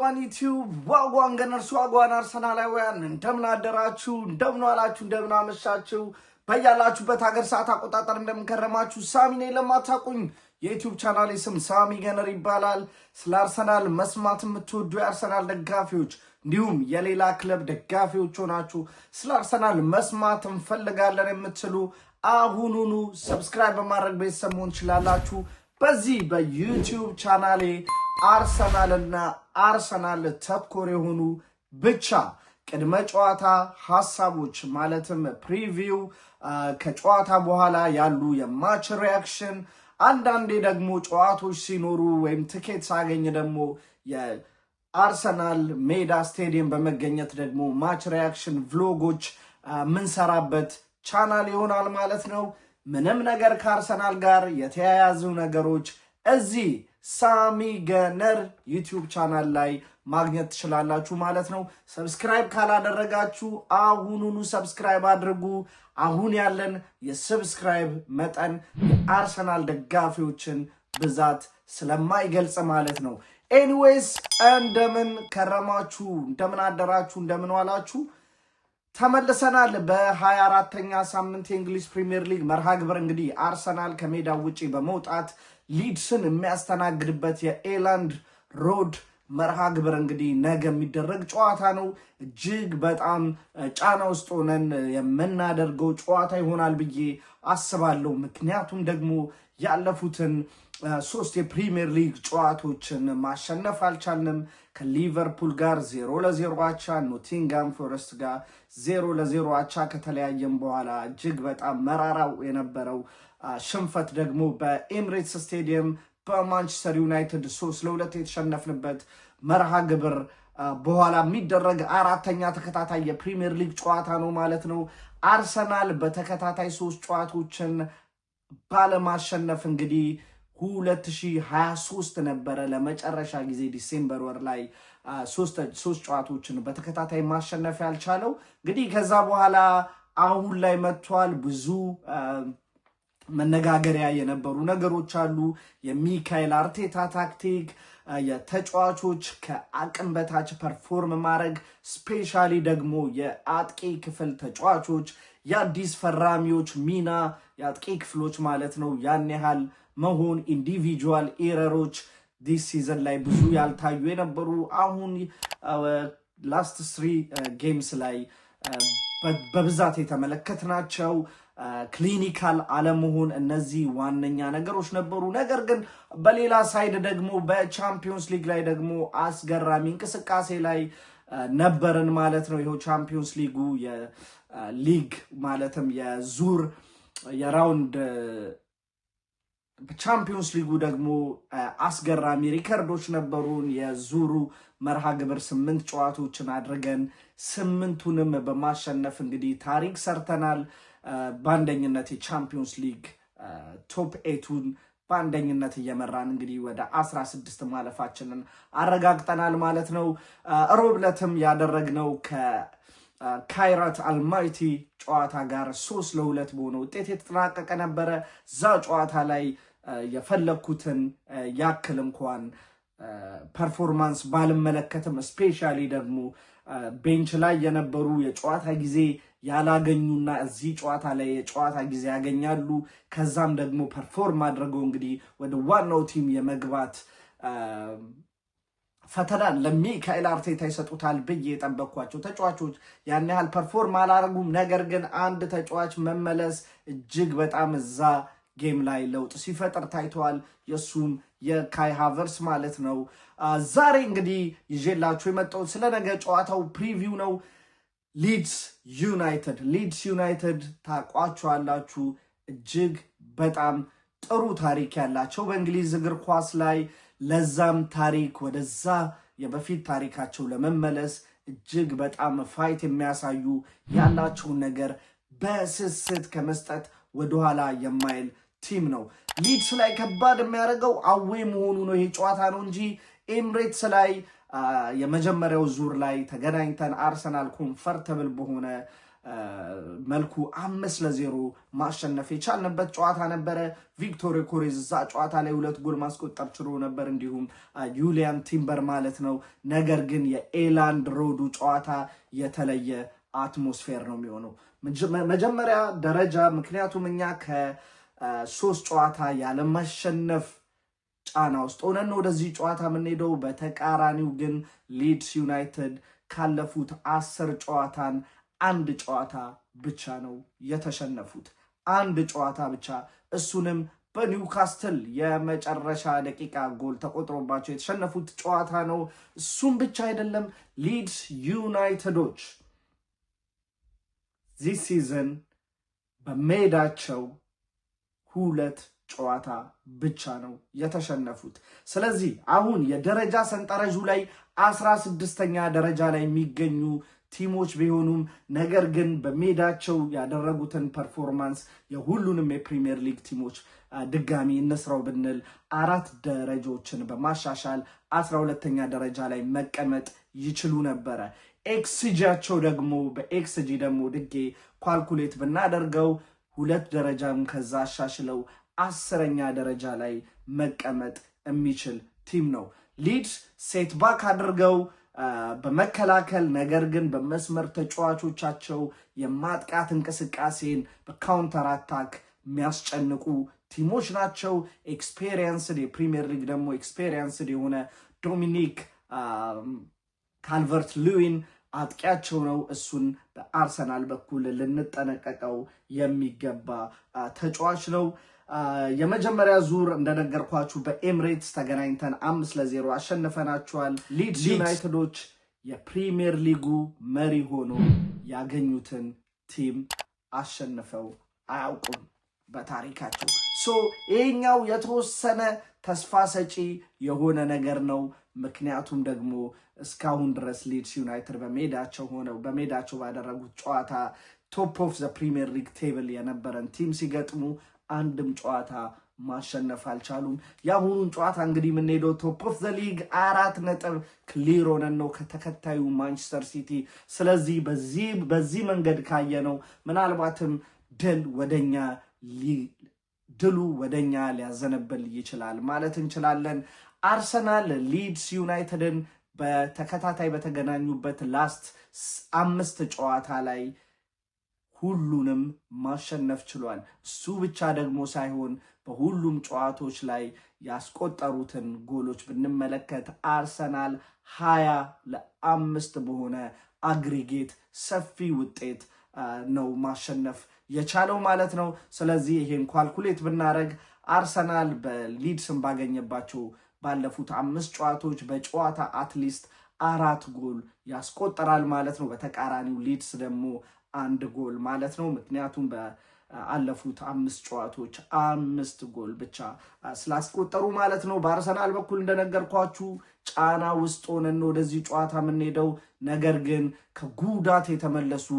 ዋን ዩቲዩብ ዋጓን ገነርሱ ዋጓን አርሰናላውያን እንደምን አደራችሁ እንደምን ዋላችሁ እንደምን አመሻችሁ በያላችሁበት ሀገር ሰዓት አቆጣጠር እንደምንከረማችሁ ሳሚ ነኝ። ለማታውቁኝ የዩቲዩብ ቻናሌ ስም ሳሚ ገነር ይባላል። ስለ አርሰናል መስማት የምትወዱ የአርሰናል ደጋፊዎች እንዲሁም የሌላ ክለብ ደጋፊዎች ሆናችሁ ስለ አርሰናል መስማት እንፈልጋለን የምትሉ አሁኑኑ ሰብስክራይብ በማድረግ ቤተሰብ መሆን ትችላላችሁ። በዚህ በዩቲዩብ ቻናሌ አርሰናልና አርሰናል ተኮር የሆኑ ብቻ ቅድመ ጨዋታ ሐሳቦች ማለትም ፕሪቪው፣ ከጨዋታ በኋላ ያሉ የማች ሪያክሽን፣ አንዳንዴ ደግሞ ጨዋታዎች ሲኖሩ ወይም ትኬት ሳገኝ ደግሞ የአርሰናል ሜዳ ስቴዲየም በመገኘት ደግሞ ማች ሪያክሽን ቭሎጎች ምንሰራበት ቻናል ይሆናል ማለት ነው። ምንም ነገር ከአርሰናል ጋር የተያያዙ ነገሮች እዚህ ሳሚ ገነር ዩቲዩብ ቻናል ላይ ማግኘት ትችላላችሁ ማለት ነው። ሰብስክራይብ ካላደረጋችሁ አሁኑኑ ሰብስክራይብ አድርጉ። አሁን ያለን የሰብስክራይብ መጠን የአርሰናል ደጋፊዎችን ብዛት ስለማይገልጽ ማለት ነው። ኤኒዌይስ እንደምን ከረማችሁ፣ እንደምን አደራችሁ፣ እንደምን ዋላችሁ። ተመልሰናል። በ24ኛ ሳምንት የእንግሊዝ ፕሪሚየር ሊግ መርሃ ግብር እንግዲህ አርሰናል ከሜዳው ውጪ በመውጣት ሊድስን የሚያስተናግድበት የኤላንድ ሮድ መርሃ ግብር እንግዲህ ነገ የሚደረግ ጨዋታ ነው። እጅግ በጣም ጫና ውስጥ ሆነን የምናደርገው ጨዋታ ይሆናል ብዬ አስባለሁ። ምክንያቱም ደግሞ ያለፉትን 3 የፕሪሚየር ሊግ ጨዋታዎችን ማሸነፍ አልቻልንም። ከሊቨርፑል ጋር 0-0 አቻ፣ ኖቲንጋም ፎረስት ጋር 0-0 አቻ ከተለያየም በኋላ እጅግ በጣም መራራው የነበረው ሽንፈት ደግሞ በኤምሬትስ ስቴዲየም በማንቸስተር ዩናይትድ 3-2 የተሸነፍንበት መርሃ ግብር በኋላ የሚደረግ 4ኛ ተከታታይ የፕሪሚየር ሊግ ጨዋታ ነው ማለት ነው። አርሰናል በተከታታይ 3 ጨዋታዎችን ባለማሸነፍ እንግዲህ 2023 ነበረ ለመጨረሻ ጊዜ ዲሴምበር ወር ላይ 3 ጨዋታዎችን በተከታታይ ማሸነፍ ያልቻለው። እንግዲህ ከዛ በኋላ አሁን ላይ መጥቷል። ብዙ መነጋገሪያ የነበሩ ነገሮች አሉ። የሚካኤል አርቴታ ታክቲክ፣ የተጫዋቾች ከአቅም በታች ፐርፎርም ማድረግ፣ ስፔሻሊ ደግሞ የአጥቂ ክፍል ተጫዋቾች የአዲስ ፈራሚዎች ሚና፣ የአጥቂ ክፍሎች ማለት ነው ያን ያህል መሆን፣ ኢንዲቪጁዋል ኤረሮች ዲስ ሲዘን ላይ ብዙ ያልታዩ የነበሩ አሁን ላስት 3 ጌምስ ላይ በብዛት የተመለከትናቸው ክሊኒካል አለመሆን፣ እነዚህ ዋነኛ ነገሮች ነበሩ። ነገር ግን በሌላ ሳይድ ደግሞ በቻምፒዮንስ ሊግ ላይ ደግሞ አስገራሚ እንቅስቃሴ ላይ ነበርን ማለት ነው። ይኸው ቻምፒዮንስ ሊጉ የሊግ ማለትም የዙር የራውንድ ቻምፒዮንስ ሊጉ ደግሞ አስገራሚ ሪከርዶች ነበሩን። የዙሩ መርሃ ግብር 8 ጨዋታዎችን አድርገን 8ቱንም በማሸነፍ እንግዲህ ታሪክ ሰርተናል። በአንደኝነት የቻምፒዮንስ ሊግ ቶፕ 8ቱን በአንደኝነት እየመራን እንግዲህ ወደ 16 ማለፋችንን አረጋግጠናል ማለት ነው። ሮብ ዕለትም ያደረግነው ከካይራት አልማይቲ ጨዋታ ጋር 3-2 በሆነ ውጤት የተጠናቀቀ ነበረ። እዛ ጨዋታ ላይ የፈለግኩትን ያክል እንኳን ፐርፎርማንስ ባልመለከትም ስፔሻሊ ደግሞ ቤንች ላይ የነበሩ የጨዋታ ጊዜ ያላገኙና እዚህ ጨዋታ ላይ የጨዋታ ጊዜ ያገኛሉ፣ ከዛም ደግሞ ፐርፎርም አድርገው እንግዲህ ወደ ዋናው ቲም የመግባት ፈተና ለሚካኤል አርቴታ ይሰጡታል ብዬ የጠበቅኳቸው ተጫዋቾች ያን ያህል ፐርፎርም አላረጉም። ነገር ግን አንድ ተጫዋች መመለስ እጅግ በጣም እዛ ጌም ላይ ለውጥ ሲፈጥር ታይተዋል። የሱም የካይ ሃቨርስ ማለት ነው። ዛሬ እንግዲህ ይዤላችሁ የመጣሁት ስለ ነገ ጨዋታው ፕሪቪው ነው። ሊድስ ዩናይትድ ታውቋቸዋላችሁ። እጅግ በጣም ጥሩ ታሪክ ያላቸው በእንግሊዝ እግር ኳስ ላይ፣ ለዛም ታሪክ ወደዛ የበፊት ታሪካቸው ለመመለስ እጅግ በጣም ፋይት የሚያሳዩ ያላቸውን ነገር በስስት ከመስጠት ወደኋላ የማይል ቲም ነው። ሊድስ ላይ ከባድ የሚያደርገው አዌ መሆኑ ነው። ይሄ ጨዋታ ነው እንጂ ኤምሬትስ ላይ የመጀመሪያው ዙር ላይ ተገናኝተን አርሰናል ኮምፈርተብል በሆነ መልኩ 5-0 ማሸነፍ የቻልንበት ጨዋታ ነበረ። ቪክቶር ዮኬሬዝ እዛ ጨዋታ ላይ 2 ጎል ማስቆጠር ችሎ ነበር፣ እንዲሁም ዩሊያን ቲምበር ማለት ነው። ነገር ግን የኤላንድ ሮዱ ጨዋታ የተለየ አትሞስፌር ነው የሚሆነው መጀመሪያ ደረጃ። ምክንያቱም እኛ ከ3 ጨዋታ ያለማሸነፍ ጫና ውስጥ ሆነን ወደዚህ ጨዋታ የምንሄደው። በተቃራኒው ግን ሊድስ ዩናይትድ ካለፉት 10 ጨዋታን 1 ጨዋታ ብቻ ነው የተሸነፉት። 1 ጨዋታ ብቻ፣ እሱንም በኒውካስትል የመጨረሻ ደቂቃ ጎል ተቆጥሮባቸው የተሸነፉት ጨዋታ ነው። እሱም ብቻ አይደለም፣ ሊድስ ዩናይትዶች ዚስ ሲዝን በሜዳቸው 2 ጨዋታ ብቻ ነው የተሸነፉት። ስለዚህ አሁን የደረጃ ሰንጠረዡ ላይ 16ኛ ደረጃ ላይ የሚገኙ ቲሞች ቢሆኑም ነገር ግን በሜዳቸው ያደረጉትን ፐርፎርማንስ የሁሉንም የፕሪሚየር ሊግ ቲሞች ድጋሚ እንስራው ብንል 4 ደረጃዎችን በማሻሻል 12ኛ ደረጃ ላይ መቀመጥ ይችሉ ነበረ። ኤክስጂያቸው ደግሞ በኤክስጂ ደግሞ ድጌ ኳልኩሌት ብናደርገው 2 ደረጃም ከዛ አሻሽለው 10ኛ ደረጃ ላይ መቀመጥ የሚችል ቲም ነው። ሊድስ ሴትባክ አድርገው በመከላከል ነገር ግን በመስመር ተጫዋቾቻቸው የማጥቃት እንቅስቃሴን በካውንተር አታክ የሚያስጨንቁ ቲሞች ናቸው። ኤክስፔሪየንስድ የፕሪሚየር ሊግ ደግሞ ኤክስፔሪየንስድ የሆነ ዶሚኒክ ካልቨርት ሉዊን አጥቂያቸው ነው። እሱን በአርሰናል በኩል ልንጠነቀቀው የሚገባ ተጫዋች ነው። የመጀመሪያ ዙር እንደነገርኳችሁ በኤምሬትስ ተገናኝተን 5-0 አሸንፈናቸዋል። ሊድስ ዩናይትዶች የፕሪሚየር ሊጉ መሪ ሆኖ ያገኙትን ቲም አሸንፈው አያውቁም በታሪካቸው። ይሄኛው የተወሰነ ተስፋ ሰጪ የሆነ ነገር ነው። ምክንያቱም ደግሞ እስካሁን ድረስ ሊድስ ዩናይትድ በሜዳቸው ባደረጉት ጨዋታ ቶፕ ኦፍ ዘ ፕሪሚየር ሊግ ቴብል የነበረን ቲም ሲገጥሙ አንድም ጨዋታ ማሸነፍ አልቻሉም። የአሁኑን ጨዋታ እንግዲህ የምንሄደው ቶፕ ኦፍ ዘ ሊግ 4 ነጥብ ክሊር ሆነን ነው ከተከታዩ ማንቸስተር ሲቲ። ስለዚህ በዚህ መንገድ ካየነው ምናልባትም ድሉ ወደኛ ሊያዘነብል ይችላል ማለት እንችላለን። አርሰናል ሊድስ ዩናይትድን በተከታታይ በተገናኙበት ላስት 5 ጨዋታ ላይ ሁሉንም ማሸነፍ ችሏል። እሱ ብቻ ደግሞ ሳይሆን በሁሉም ጨዋታዎች ላይ ያስቆጠሩትን ጎሎች ብንመለከት አርሰናል 20-5 በሆነ አግሪጌት ሰፊ ውጤት ነው ማሸነፍ የቻለው ማለት ነው። ስለዚህ ይሄን ኳልኩሌት ብናደርግ አርሰናል በሊድስን ባገኘባቸው ባለፉት 5 ጨዋታዎች በጨዋታ አትሊስት 4 ጎል ያስቆጠራል ማለት ነው። በተቃራኒው ሊድስ ደግሞ 1 ጎል ማለት ነው። ምክንያቱም በአለፉት 5 ጨዋታዎች 5 ጎል ብቻ ስላስቆጠሩ ማለት ነው። በአርሰናል በኩል እንደነገርኳችሁ ጫና ውስጥ ሆነን ወደዚህ ጨዋታ የምንሄደው፣ ነገር ግን ከጉዳት የተመለሱ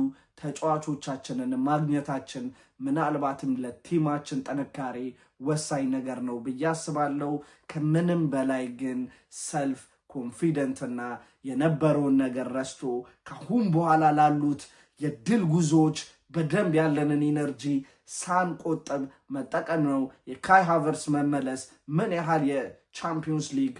ተጫዋቾቻችንን ማግኘታችን ምናልባትም ለቲማችን ጥንካሬ ወሳኝ ነገር ነው ብዬ አስባለሁ። ከምንም በላይ ግን ሰልፍ ኮንፊደንትና የነበረውን ነገር ረስቶ ካሁን በኋላ ላሉት የድል ጉዞዎች በደንብ ያለንን ኢነርጂ ሳንቆጠብ መጠቀም ነው። የካይ ሃቨርትዝ መመለስ ምን ያህል የቻምፒዮንስ ሊግ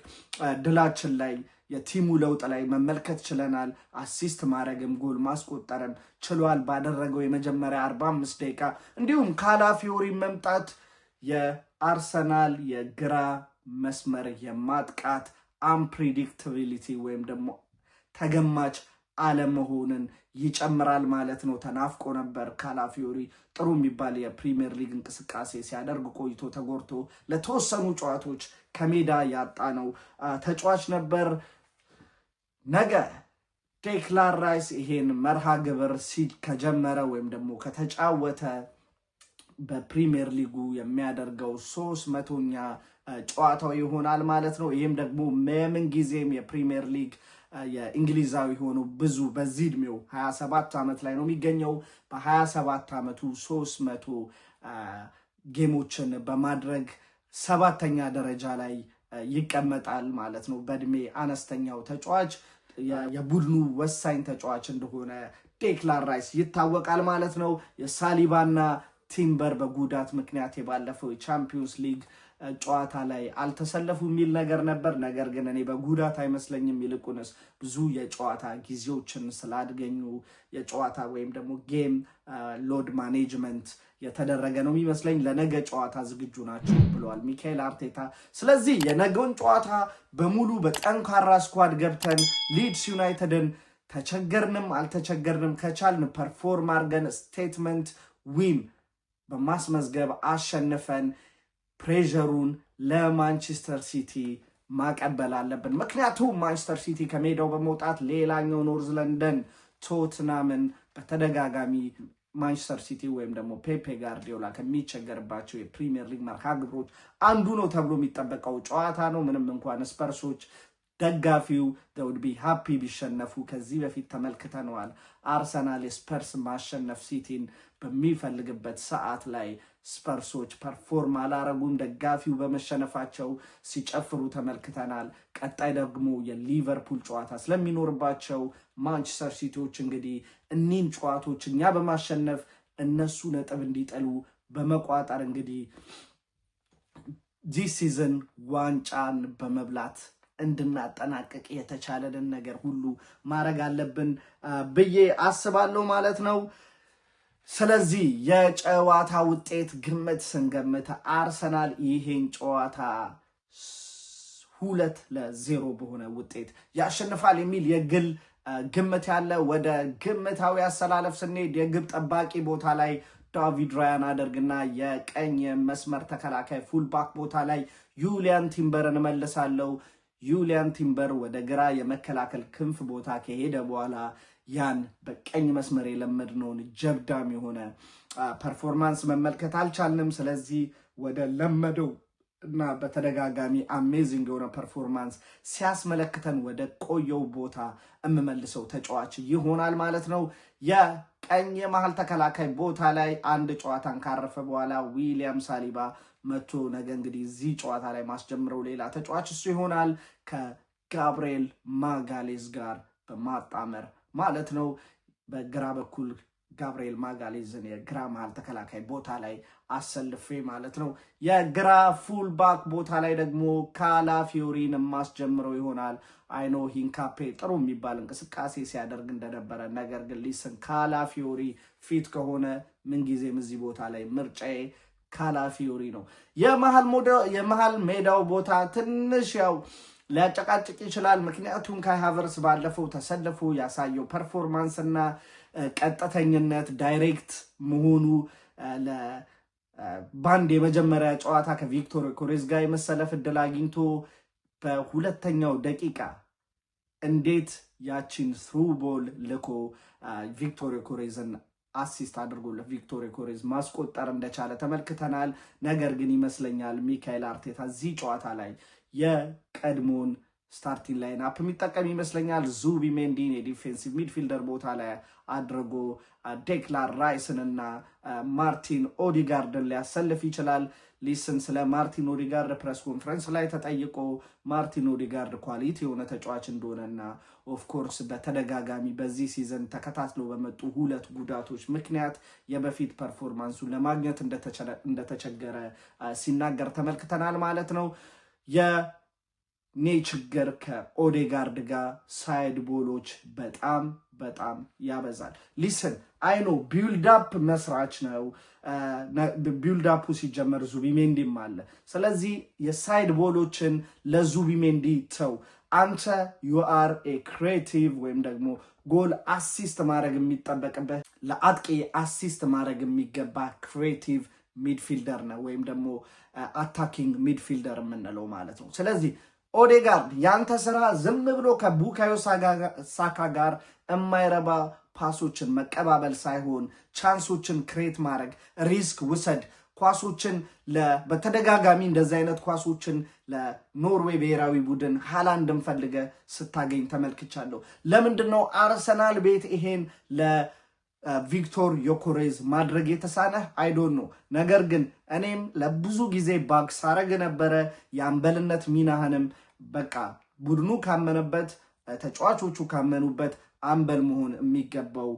ድላችን ላይ የቲሙ ለውጥ ላይ መመልከት ችለናል። አሲስት ማድረግም ጎል ማስቆጠርም ችሏል ባደረገው የመጀመሪያ 45 ደቂቃ። እንዲሁም ካላፊዮሪ መምጣት የአርሰናል የግራ መስመር የማጥቃት አንፕሪዲክታቢሊቲ ወይም ደግሞ ተገማች አለመሆንን ይጨምራል ማለት ነው። ተናፍቆ ነበር ካላፊዮሪ። ጥሩ የሚባል የፕሪሚየር ሊግ እንቅስቃሴ ሲያደርግ ቆይቶ ተጎድቶ ለተወሰኑ ጨዋታዎች ከሜዳ ያጣ ነው ተጫዋች ነበር። ነገ ዴክላን ራይስ ይሄን መርሃ ግብር ከጀመረ ወይም ደግሞ ከተጫወተ በፕሪሚየር ሊጉ የሚያደርገው 300ኛ ጨዋታው ይሆናል ማለት ነው። ይህም ደግሞ ምን ጊዜም የፕሪሚየር ሊግ የእንግሊዛዊ ሆኖ ብዙ በዚህ ዕድሜው 27 ዓመት ላይ ነው የሚገኘው። በ27 ዓመቱ 300 ጌሞችን በማድረግ 7ኛ ደረጃ ላይ ይቀመጣል ማለት ነው። በእድሜ አነስተኛው ተጫዋች የቡድኑ ወሳኝ ተጫዋች እንደሆነ ዴክላን ራይስ ይታወቃል ማለት ነው። የሳሊባና ቲምበር በጉዳት ምክንያት የባለፈው የቻምፒዮንስ ሊግ ጨዋታ ላይ አልተሰለፉ የሚል ነገር ነበር። ነገር ግን እኔ በጉዳት አይመስለኝም፣ ይልቁንስ ብዙ የጨዋታ ጊዜዎችን ስላድገኙ የጨዋታ ወይም ደግሞ ጌም ሎድ ማኔጅመንት የተደረገ ነው የሚመስለኝ። ለነገ ጨዋታ ዝግጁ ናቸው ብለዋል ሚካኤል አርቴታ። ስለዚህ የነገውን ጨዋታ በሙሉ በጠንካራ ስኳድ ገብተን ሊድስ ዩናይትድን ተቸገርንም አልተቸገርንም ከቻልን ፐርፎርም አድርገን ስቴትመንት ዊን በማስመዝገብ አሸንፈን ፕሬዠሩን ለማንቸስተር ሲቲ ማቀበል አለብን። ምክንያቱም ማንቸስተር ሲቲ ከሜዳው በመውጣት ሌላኛው ኖርዝ ለንደን ቶትናምን በተደጋጋሚ ማንቸስተር ሲቲ ወይም ደግሞ ፔፔ ጋርዲዮላ ከሚቸገርባቸው የፕሪሚየር ሊግ መርሃ ግብሮች አንዱ ነው ተብሎ የሚጠበቀው ጨዋታ ነው። ምንም እንኳን ስፐርሶች ደጋፊው ውድ ቢ ሃፒ ቢሸነፉ ከዚህ በፊት ተመልክተነዋል። አርሰናል የስፐርስ ማሸነፍ ሲቲን በሚፈልግበት ሰዓት ላይ ስፐርሶች ፐርፎርም አላረጉም። ደጋፊው በመሸነፋቸው ሲጨፍሩ ተመልክተናል። ቀጣይ ደግሞ የሊቨርፑል ጨዋታ ስለሚኖርባቸው ማንቸስተር ሲቲዎች እንግዲህ እኒህን ጨዋታዎች እኛ በማሸነፍ እነሱ ነጥብ እንዲጠሉ በመቋጠር እንግዲህ ዚህ ሲዝን ዋንጫን በመብላት እንድናጠናቀቅ የተቻለንን ነገር ሁሉ ማድረግ አለብን ብዬ አስባለሁ ማለት ነው። ስለዚህ የጨዋታ ውጤት ግምት ስንገምት አርሰናል ይሄን ጨዋታ 2-0 በሆነ ውጤት ያሸንፋል የሚል የግል ግምት ያለ። ወደ ግምታዊ አሰላለፍ ስንሄድ የግብ ጠባቂ ቦታ ላይ ዳቪድ ራያን አደርግና የቀኝ መስመር ተከላካይ ፉልባክ ቦታ ላይ ዩሊያን ቲምበርን እመልሳለሁ። ዩሊያን ቲምበር ወደ ግራ የመከላከል ክንፍ ቦታ ከሄደ በኋላ ያን በቀኝ መስመር የለመድነውን ጀብዳም የሆነ ፐርፎርማንስ መመልከት አልቻልንም። ስለዚህ ወደ ለመደው እና በተደጋጋሚ አሜዚንግ የሆነ ፐርፎርማንስ ሲያስመለክተን ወደ ቆየው ቦታ የምመልሰው ተጫዋች ይሆናል ማለት ነው። የቀኝ የመሃል ተከላካይ ቦታ ላይ አንድ ጨዋታን ካረፈ በኋላ ዊሊያም ሳሊባ መቶ ነገ እንግዲህ እዚህ ጨዋታ ላይ ማስጀምረው ሌላ ተጫዋች እሱ ይሆናል ከጋብርኤል ማጋሌዝ ጋር በማጣመር ማለት ነው። በግራ በኩል ጋብርኤል ማጋሌዝን የግራ መሃል ተከላካይ ቦታ ላይ አሰልፌ ማለት ነው። የግራ ፉልባክ ቦታ ላይ ደግሞ ካላፊዮሪን ማስጀምረው ይሆናል። አይኖ ሂንካፔ ጥሩ የሚባል እንቅስቃሴ ሲያደርግ እንደነበረ፣ ነገር ግን ሊስን ካላፊዮሪ ፊት ከሆነ ምንጊዜም እዚህ ቦታ ላይ ምርጫዬ ካላፊዮሪ ነው። የመሃል ሜዳው ቦታ ትንሽ ያው ሊያጨቃጭቅ ይችላል። ምክንያቱም ካይ ሃቨርትዝ ባለፈው ተሰልፎ ያሳየው ፐርፎርማንስ እና ቀጥተኝነት ዳይሬክት መሆኑ ባንድ የመጀመሪያ ጨዋታ ከቪክቶር ዮኬሬዝ ጋር የመሰለፍ እድል አግኝቶ በሁለተኛው ደቂቃ እንዴት ያቺን ስሩ ቦል ልኮ ቪክቶር ዮኬሬዝን አሲስት አድርጎ ለቪክቶር ዮኬሬዝ ማስቆጠር እንደቻለ ተመልክተናል። ነገር ግን ይመስለኛል ሚካኤል አርቴታ እዚህ ጨዋታ ላይ የቀድሞን ስታርቲንግ ላይን አፕ የሚጠቀም ይመስለኛል። ዙቢሜንዲን የዲፌንሲቭ ሚድፊልደር ቦታ ላይ አድርጎ ዴክላን ራይስን እና ማርቲን ኦዲጋርድን ሊያሰልፍ ይችላል። ሊስን ስለ ማርቲን ኦዲጋርድ ፕሬስ ኮንፈረንስ ላይ ተጠይቆ ማርቲን ኦዲጋርድ ኳሊቲ የሆነ ተጫዋች እንደሆነና ኦፍኮርስ በተደጋጋሚ በዚህ ሲዘን ተከታትሎ በመጡ 2 ጉዳቶች ምክንያት የበፊት ፐርፎርማንሱን ለማግኘት እንደተቸገረ ሲናገር ተመልክተናል ማለት ነው። የኔ ችግር ከኦዴጋርድ ጋር ሳይድ ቦሎች በጣም ያበዛል። ሊስን አይኖ ቢልዳፕ መስራች ነው። ቢልዳፑ ሲጀመር ዙቢሜንዲም አለ። ስለዚህ የሳይድ ቦሎችን ለዙቢሜንዲ ተው። አንተ ዩአር ኤ ክሬቲቭ ወይም ደግሞ ጎል አሲስት ማድረግ የሚጠበቅበት ለአጥቂ አሲስት ማድረግ የሚገባ ክሬቲቭ ሚድፊልደር ነው ወይም ደግሞ አታኪንግ ሚድፊልደር የምንለው ማለት ነው። ስለዚህ ኦዴጋርድ ያንተ ስራ ዝም ብሎ ከቡካዮ ሳካ ጋር የማይረባ ፓሶችን መቀባበል ሳይሆን ቻንሶችን ክሬት ማድረግ፣ ሪስክ ውሰድ። ኳሶችን በተደጋጋሚ እንደዚህ አይነት ኳሶችን ለኖርዌይ ብሔራዊ ቡድን ሃላንድን ፈልገ ስታገኝ ተመልክቻለሁ። ለምንድነው አርሰናል ቤት ይሄን ቪክቶር ዮኬሬዝ ማድረግ የተሳነህ? አይዶን ነው። ነገር ግን እኔም ለብዙ ጊዜ ባክስ አረግ ነበረ። የአምበልነት ሚናህንም በቃ ቡድኑ ካመነበት፣ ተጫዋቾቹ ካመኑበት አምበል መሆን የሚገባው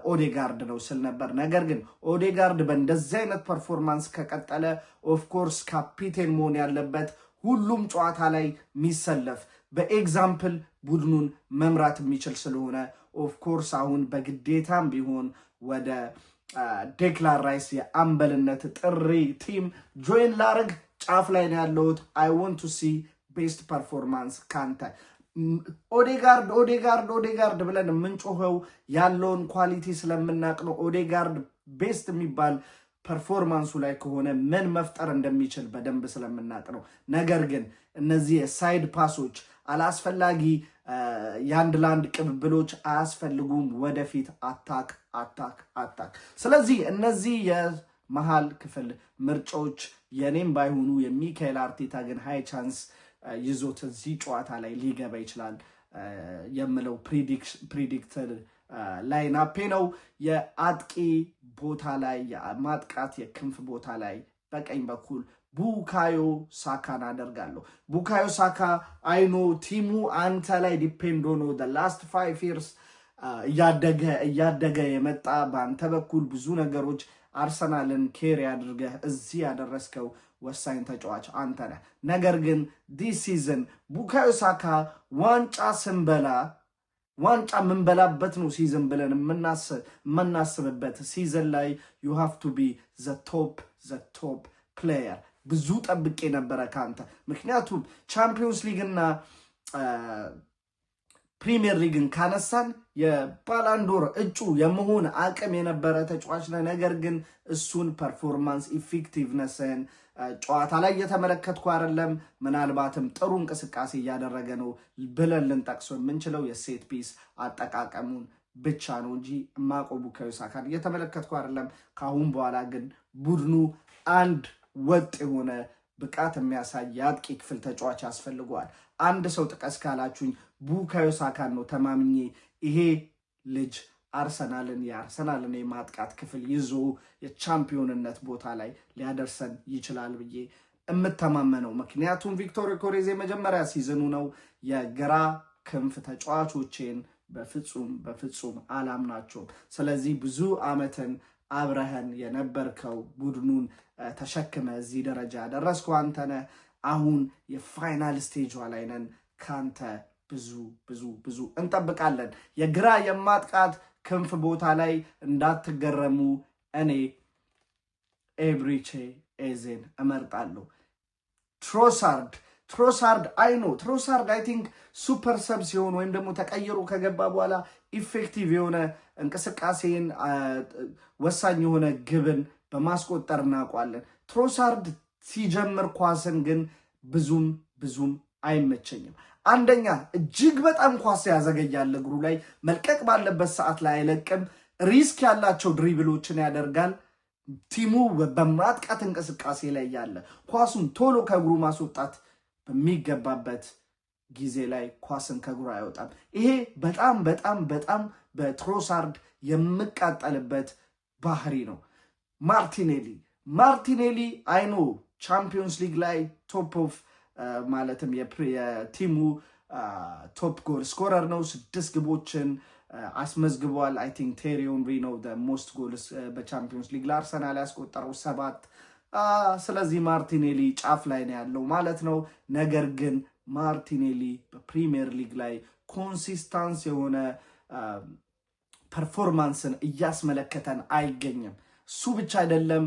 ኦዴጋርድ ነው ስል ነበር። ነገር ግን ኦዴጋርድ በእንደዚህ አይነት ፐርፎርማንስ ከቀጠለ ኦፍኮርስ ካፒቴን መሆን ያለበት ሁሉም ጨዋታ ላይ የሚሰለፍ በኤግዛምፕል ቡድኑን መምራት የሚችል ስለሆነ ኦፍኮርስ አሁን በግዴታም ቢሆን ወደ ዴክላን ራይስ የአምበልነት ጥሪ ቲም ጆይን ላርግ ጫፍ ላይ ነው ያለሁት። አይ ዋንት ቱ ሲ ቤስት ፐርፎርማንስ ካንተ። ኦዴጋርድ ብለን የምንጮኸው ያለውን ኳሊቲ ስለምናቅ ነው። ኦዴጋርድ ቤስት የሚባል ፐርፎርማንሱ ላይ ከሆነ ምን መፍጠር እንደሚችል በደንብ ስለምናቅ ነው። ነገር ግን እነዚህ የሳይድ ፓሶች አላስፈላጊ የአንድ ለአንድ ቅብብሎች አያስፈልጉም። ወደፊት አታክ። ስለዚህ እነዚህ የመሃል ክፍል ምርጫዎች የኔም ባይሆኑ የሚካኤል አርቴታ ግን ሃይ ቻንስ ይዞት እዚህ ጨዋታ ላይ ሊገባ ይችላል የምለው ፕሪዲክተር ላይናፔ ነው። የአጥቂ ቦታ ላይ የማጥቃት የክንፍ ቦታ ላይ በቀኝ በኩል ቡካዮ ሳካን አደርጋለሁ። ቡካዮ ሳካ አይኖ ቲሙ አንተ ላይ ዲፔንድ ሆኖ ላስት 5 years እያደገ የመጣ በአንተ በኩል ብዙ ነገሮች አርሰናልን ኬሪ አድርገህ እዚህ ያደረስከው ወሳኝ ተጫዋች አንተ ነህ። ነገር ግን ዲስ ሲዝን ቡካዮ ሳካ ዋንጫ የምንበላበት ነው ሲዝን ብለን የምናስብበት ሲዝን ላይ you have to be the top player ብዙ ጠብቄ ነበረ ካንተ። ምክንያቱም ቻምፒዮንስ ሊግና ፕሪሚየር ሊግን ካነሳን የባላንዶር እጩ የመሆን አቅም የነበረ ተጫዋች ነው። ነገር ግን እሱን ፐርፎርማንስ ኢፌክቲቭነስን ጨዋታ ላይ እየተመለከትኩ አይደለም። ምናልባትም ጥሩ እንቅስቃሴ እያደረገ ነው ብለን ልንጠቅሰው የምንችለው የሴት ፒስ አጠቃቀሙን ብቻ ነው እንጂ ማቆቡ ቡካዮ ሳካን እየተመለከትኩ አይደለም። ካሁን በኋላ ግን ቡድኑ አንድ ወጥ የሆነ ብቃት የሚያሳይ የአጥቂ ክፍል ተጫዋች ያስፈልገዋል። አንድ ሰው ጥቀስ ካላችሁኝ ቡካዮ ሳካን ነው ተማምኜ ይሄ ልጅ የአርሰናልን የማጥቃት ክፍል ይዞ የቻምፒዮንነት ቦታ ላይ ሊያደርሰን ይችላል ብዬ እምተማመነው። ምክንያቱም ቪክቶር ዮኬሬዝ የመጀመሪያ ሲዝኑ ነው። የግራ ክንፍ ተጫዋቾችን በፍጹም አላምናቸውም። ስለዚህ ብዙ ዓመትን አብረህን የነበርከው ቡድኑን ተሸክመ እዚህ ደረጃ ያደረስከው አንተ ነህ። አሁን የፋይናል ስቴጅ ላይ ነን። ካንተ ብዙ እንጠብቃለን። የግራ የማጥቃት ክንፍ ቦታ ላይ እንዳትገረሙ፣ እኔ ኤብሪቼ ኤዜን እመርጣለሁ። ትሮሳርድ አይ ቲንክ ሱፐር ሰብ ሲሆን ወይም ደግሞ ተቀይሮ ከገባ በኋላ ኢፌክቲቭ የሆነ እንቅስቃሴን ወሳኝ የሆነ ግብን በማስቆጠር እናውቋለን። ትሮሳርድ ሲጀምር ኳስን ግን ብዙም አይመቸኝም። አንደኛ እጅግ በጣም ኳስ ያዘገያል፣ እግሩ ላይ መልቀቅ ባለበት ሰዓት ላይ አይለቅም። ሪስክ ያላቸው ድሪብሎችን ያደርጋል። ቲሙ በማጥቃት እንቅስቃሴ ላይ ያለ ኳሱን ቶሎ ከእግሩ ማስወጣት በሚገባበት ጊዜ ላይ ኳስን ከእግሩ አይወጣም። ይሄ በጣም በትሮሳርድ የምቃጠልበት ባህሪ ነው። ማርቲኔሊ አይኖ ቻምፒዮንስ ሊግ ላይ ቶፕ ኦፍ ማለትም የቲሙ ቶፕ ጎል ስኮረር ነው። 6 ግቦችን አስመዝግቧል። አይ ቲንክ ቴሪ ሄንሪ ነው ሞስት ጎልስ በቻምፒዮንስ ሊግ ለአርሰናል ያስቆጠረው 7። ስለዚህ ማርቲኔሊ ጫፍ ላይ ነው ያለው ማለት ነው። ነገር ግን ማርቲኔሊ በፕሪሚየር ሊግ ላይ ኮንሲስታንስ የሆነ ፐርፎርማንስን እያስመለከተን አይገኝም። እሱ ብቻ አይደለም፣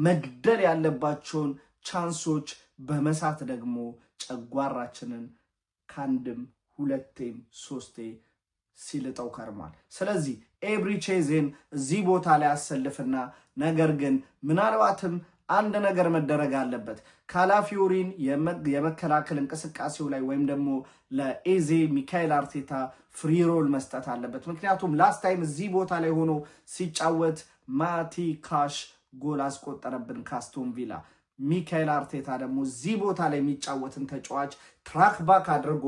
መግደል ያለባቸውን ቻንሶች በመሳት ደግሞ ጨጓራችንን ከአንድም 2ቴም 3ቴ ሲልጠው ከርሟል። ስለዚህ ኤብሪቼዜን እዚህ ቦታ ላይ አሰልፍና ነገር ግን ምናልባትም አንድ ነገር መደረግ አለበት። ካላፊዮሪን የመከላከል እንቅስቃሴው ላይ ወይም ደግሞ ለኤዜ ሚካኤል አርቴታ ፍሪ ሮል መስጠት አለበት። ምክንያቱም ላስት ታይም እዚህ ቦታ ላይ ሆኖ ሲጫወት ማቲ ካሽ ጎል አስቆጠረብን ካስቶን ቪላ። ሚካኤል አርቴታ ደግሞ እዚህ ቦታ ላይ የሚጫወትን ተጫዋች ትራክ ባክ አድርጎ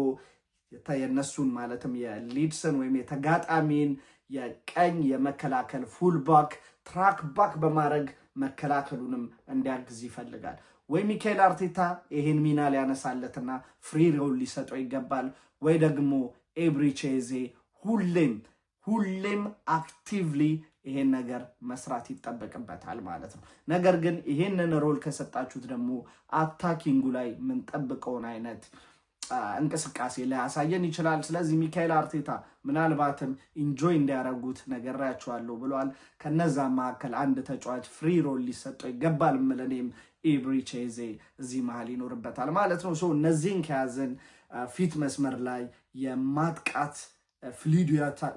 የነሱን ማለትም የሊድስን ወይም የተጋጣሚን የቀኝ የመከላከል ፉልባክ ትራክ ባክ በማድረግ መከላከሉንም እንዲያግዝ ይፈልጋል። ወይ ሚካኤል አርቴታ ይሄን ሚና ሊያነሳለትና ፍሪ ሮል ሊሰጠው ይገባል፣ ወይ ደግሞ ኤብሪቼዜ ሁሌም አክቲቭሊ ይሄን ነገር መስራት ይጠበቅበታል ማለት ነው። ነገር ግን ይሄንን ሮል ከሰጣችሁት ደግሞ አታኪንጉ ላይ ምን ጠብቀውን አይነት እንቅስቃሴ ሊያሳየን ይችላል። ስለዚህ ሚካኤል አርቴታ ምናልባትም ኢንጆይ እንዲያረጉት ነገራቸዋለሁ ብሏል። ከነዛ መካከል አንድ ተጫዋች ፍሪ ሮል ሊሰጠው ይገባል ምለኔም ኢብሪቼዜ እዚህ መሃል ይኖርበታል ማለት ነው። እነዚህን ከያዘን ፊት መስመር ላይ የማጥቃት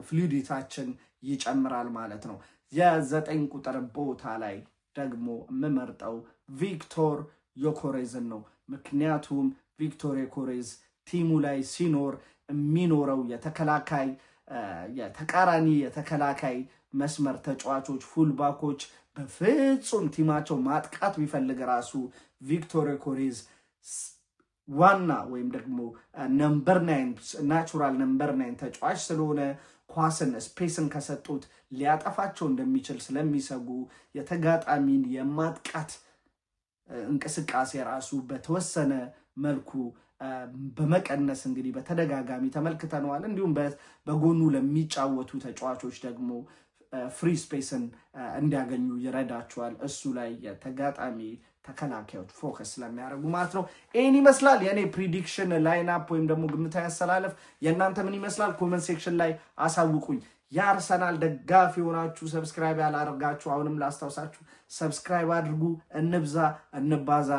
ፍሉዲታችን ይጨምራል ማለት ነው። የ9 ቁጥር ቦታ ላይ ደግሞ የምመርጠው ቪክቶር ዮኬሬዝን ነው። ምክንያቱም ቪክቶር ዮኬሬዝ ቲሙ ላይ ሲኖር የሚኖረው የተቃራኒ የተከላካይ መስመር ተጫዋቾች ፉልባኮች በፍጹም ቲማቸው ማጥቃት ቢፈልግ ራሱ ቪክቶር ዮኬሬዝ ዋና ወይም ደግሞ ነምበር 9 ናቹራል ነምበር 9 ተጫዋች ስለሆነ ኳስን ስፔስን ከሰጡት ሊያጠፋቸው እንደሚችል ስለሚሰጉ የተጋጣሚን የማጥቃት እንቅስቃሴ ራሱ በተወሰነ መልኩ በመቀነስ እንግዲህ በተደጋጋሚ ተመልክተነዋል። እንዲሁም በጎኑ ለሚጫወቱ ተጫዋቾች ደግሞ ፍሪ ስፔስን እንዲያገኙ ይረዳቸዋል። እሱ ላይ የተጋጣሚ ተከላካዮች ፎከስ ስለሚያደርጉ ማለት ነው። ይህን ይመስላል የኔ ፕሪዲክሽን ላይንአፕ ወይም ደግሞ ግምታዊ አሰላለፍ። የእናንተ ምን ይመስላል? ኮመንት ሴክሽን ላይ አሳውቁኝ። የአርሰናል ደጋፊ ሆናችሁ ሰብስክራይብ ያላደርጋችሁ አሁንም ላስታውሳችሁ ሰብስክራይብ አድርጉ። እንብዛ እንባዛ።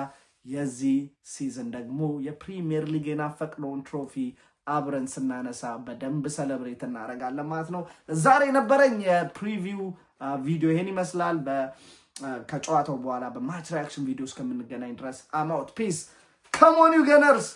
የዚህ ሲዝን ደግሞ የፕሪሚየር ሊግ የናፈቅነውን ትሮፊ አብረን ስናነሳ በደንብ ሰለብሬት እናደርጋለን ማለት ነው። ዛሬ የነበረኝ የፕሪቪው ቪዲዮ ይሄን ይመስላል። ከጨዋታው በኋላ በማች ሪያክሽን ቪዲዮ እስከምንገናኝ ድረስ አም አውት ፒስ። ካም ኦን ዩ ገነርስ።